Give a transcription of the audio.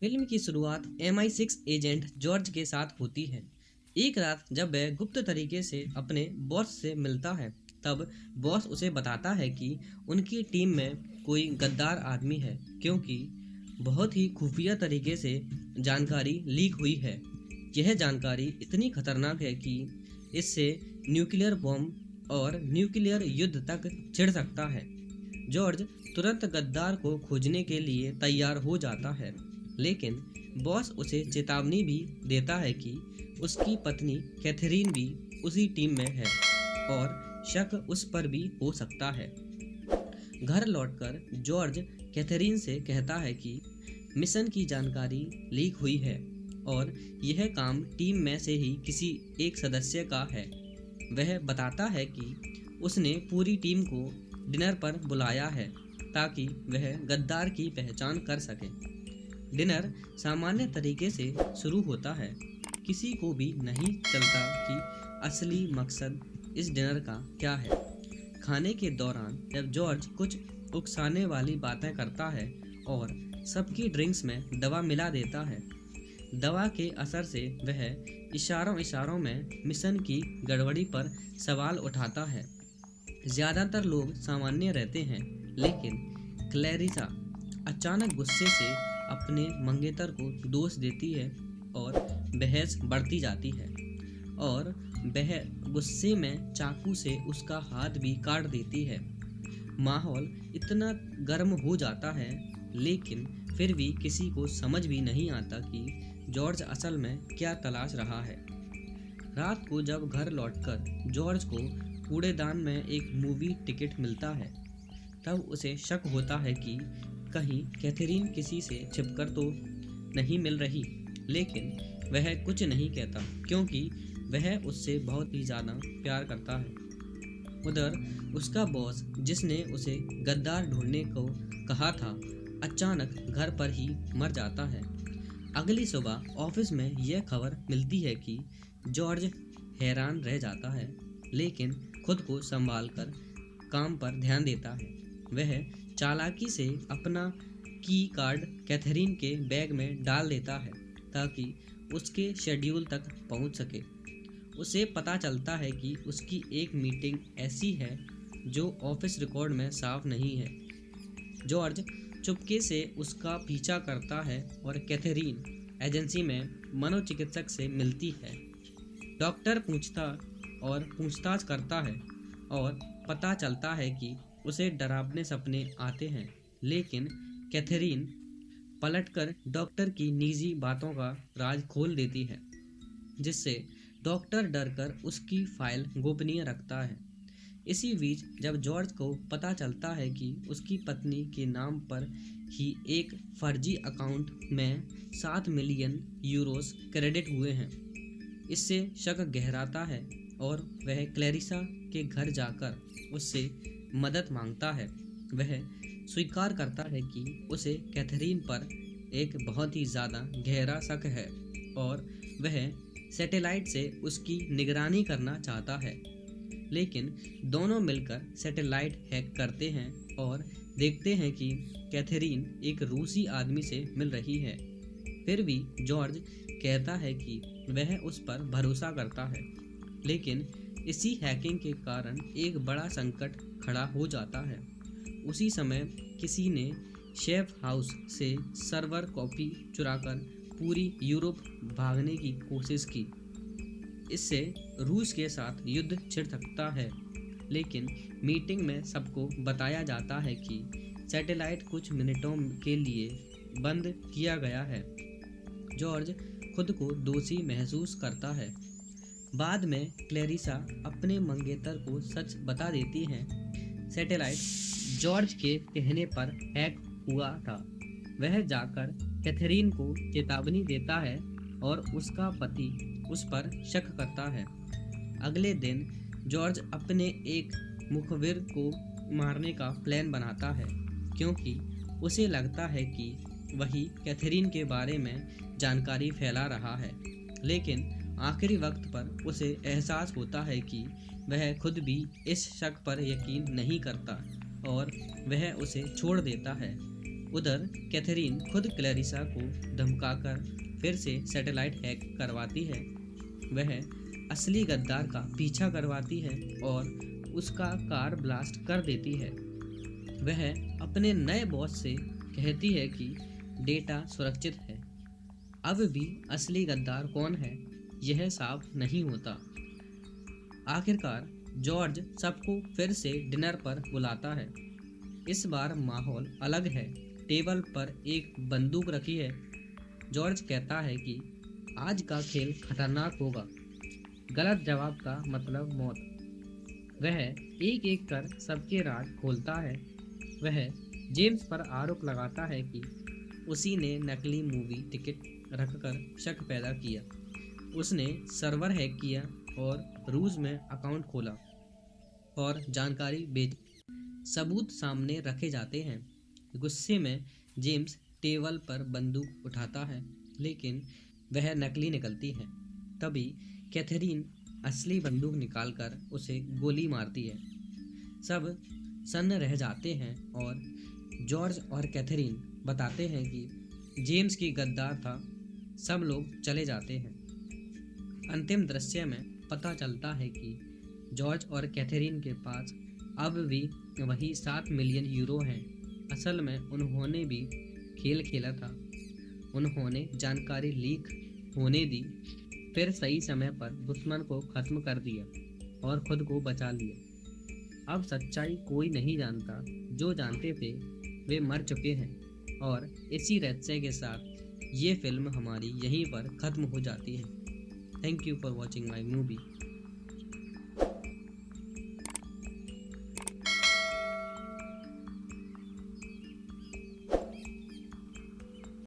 Film की शुरुआत MI6 agent George के साथ होती है। एक रात जब वह गुप्त तरीके से अपने बॉस से मिलता है, तब बॉस उसे बताता है कि उनकी टीम में कोई गद्दार आदमी है, क्योंकि बहुत ही खुफिया तरीके से जानकारी लीक हुई है। यह जानकारी इतनी खतरनाक है कि इससे न्यूक्लियर बॉम्ब और न्यूक्लियर युद्ध तक छिड़ सकता है। जॉर्ज तुरंत गद्दार को खोजने के लिए तैयार हो जाता है, लेकिन बॉस उसे चेतावनी भी देता है कि उसकी पत्नी कैथरीन भी उसी टीम में है और शक उस पर भी हो सकता है। घर लौटकर जॉर्ज कैथरीन से कहता है कि मिशन की जानकारी लीक हुई है और यह काम टीम में से ही किसी एक सदस्य का है। वह बताता है कि उसने पूरी टीम को डिनर पर बुलाया है ताकि वह गद्दार की पहचान कर सके। डिनर सामान्य तरीके से शुरू होता है। किसी को भी नहीं चलता कि असली मकसद इस डिनर का क्या है। खाने के दौरान जब जॉर्ज कुछ उकसाने वाली बातें करता है और सबकी ड्रिंक्स में दवा मिला देता है, दवा के असर से वह इशारों इशारों में मिशन की गड़बड़ी पर सवाल उठाता है। ज़्यादातर लोग सामान्य रहते हैं, लेकिन क्लैरिसा अचानक गुस्से से अपने मंगेतर को दोष देती है और बहस बढ़ती जाती है और वह गुस्से में चाकू से उसका हाथ भी काट देती है। माहौल इतना गर्म हो जाता है, लेकिन फिर भी किसी को समझ भी नहीं आता कि जॉर्ज असल में क्या तलाश रहा है। रात को जब घर लौटकर जॉर्ज को कूड़ेदान में एक मूवी टिकट मिलता है, तब उसे शक होता है कि कहीं कैथरीन किसी से छिपकर तो नहीं मिल रही, लेकिन वह कुछ नहीं कहता क्योंकि वह उससे बहुत ही ज़्यादा प्यार करता है। उधर उसका बॉस, जिसने उसे गद्दार ढूंढने को कहा था, अचानक घर पर ही मर जाता है। अगली सुबह ऑफिस में यह खबर मिलती है कि जॉर्ज हैरान रह जाता है, लेकिन खुद को संभाल कर काम पर ध्यान देता है। वह चालाकी से अपना की कार्ड कैथरीन के बैग में डाल देता है ताकि उसके शेड्यूल तक पहुंच सके। उसे पता चलता है कि उसकी एक मीटिंग ऐसी है जो ऑफिस रिकॉर्ड में साफ नहीं है। जॉर्ज चुपके से उसका पीछा करता है और कैथरीन एजेंसी में मनोचिकित्सक से मिलती है। डॉक्टर पूछताछ करता है और पता चलता है कि उसे डरावने सपने आते हैं, लेकिन कैथरीन पलटकर डॉक्टर की निजी बातों का राज खोल देती है, जिससे डॉक्टर डरकर उसकी फाइल गोपनीय रखता है। इसी बीच जब जॉर्ज को पता चलता है कि उसकी पत्नी के नाम पर ही एक फर्जी अकाउंट में 7 मिलियन यूरोस क्रेडिट हुए हैं, इससे शक गहराता है और वह क्लैरिसा के घर जाकर उससे मदद मांगता है। वह स्वीकार करता है कि उसे कैथरीन पर एक बहुत ही ज़्यादा गहरा शक है और वह सैटेलाइट से उसकी निगरानी करना चाहता है। लेकिन दोनों मिलकर सैटेलाइट हैक करते हैं और देखते हैं कि कैथरीन एक रूसी आदमी से मिल रही है। फिर भी जॉर्ज कहता है कि वह उस पर भरोसा करता है, लेकिन इसी हैकिंग के कारण एक बड़ा संकट खड़ा हो जाता है। उसी समय किसी ने शेफ हाउस से सर्वर कॉपी चुराकर पूरी यूरोप भागने की कोशिश की। इससे रूस के साथ युद्ध छिड़ सकता है, लेकिन मीटिंग में सबको बताया जाता है कि सैटेलाइट कुछ मिनटों के लिए बंद किया गया है। जॉर्ज खुद को दोषी महसूस करता है। बाद में क्लैरिसा अपने मंगेतर को सच बता देती है। सैटेलाइट जॉर्ज के कहने पर हैक हुआ था। वह जाकर कैथरीन को चेतावनी देता है और उसका पति उस पर शक करता है। अगले दिन जॉर्ज अपने एक मुखबिर को मारने का प्लान बनाता है, क्योंकि उसे लगता है कि वही कैथरीन के बारे में जानकारी फैला रहा है। लेकिन आखिरी वक्त पर उसे एहसास होता है कि वह खुद भी इस शक पर यकीन नहीं करता और वह उसे छोड़ देता है। उधर कैथरीन खुद क्लैरिसा को धमकाकर फिर से सैटेलाइट हैक करवाती है। वह असली गद्दार का पीछा करवाती है और उसका कार ब्लास्ट कर देती है। वह अपने नए बॉस से कहती है कि डेटा सुरक्षित है। अब भी असली गद्दार कौन है यह साफ नहीं होता। आखिरकार जॉर्ज सबको फिर से डिनर पर बुलाता है। इस बार माहौल अलग है। टेबल पर एक बंदूक रखी है। जॉर्ज कहता है कि आज का खेल खतरनाक होगा। गलत जवाब का मतलब मौत। वह एक एक कर सबके राज खोलता है। वह जेम्स पर आरोप लगाता है कि उसी ने नकली मूवी टिकट रखकर शक पैदा किया। उसने सर्वर हैक किया और रूस में अकाउंट खोला और जानकारी बेच। सबूत सामने रखे जाते हैं। गुस्से में जेम्स टेबल पर बंदूक उठाता है, लेकिन वह नकली निकलती है। तभी कैथरीन असली बंदूक निकालकर उसे गोली मारती है। सब सन्न रह जाते हैं और जॉर्ज और कैथरीन बताते हैं कि जेम्स की गद्दार था। सब लोग चले जाते हैं। अंतिम दृश्य में पता चलता है कि जॉर्ज और कैथरीन के पास अब भी वही 7 मिलियन यूरो हैं। असल में उन्होंने भी खेल खेला था। उन्होंने जानकारी लीक होने दी, फिर सही समय पर दुश्मन को खत्म कर दिया और खुद को बचा लिया। अब सच्चाई कोई नहीं जानता। जो जानते थे वे मर चुके हैं। और इसी रहस्य के साथ ये फिल्म हमारी यहीं पर ख़त्म हो जाती है। Thank you for watching my movie.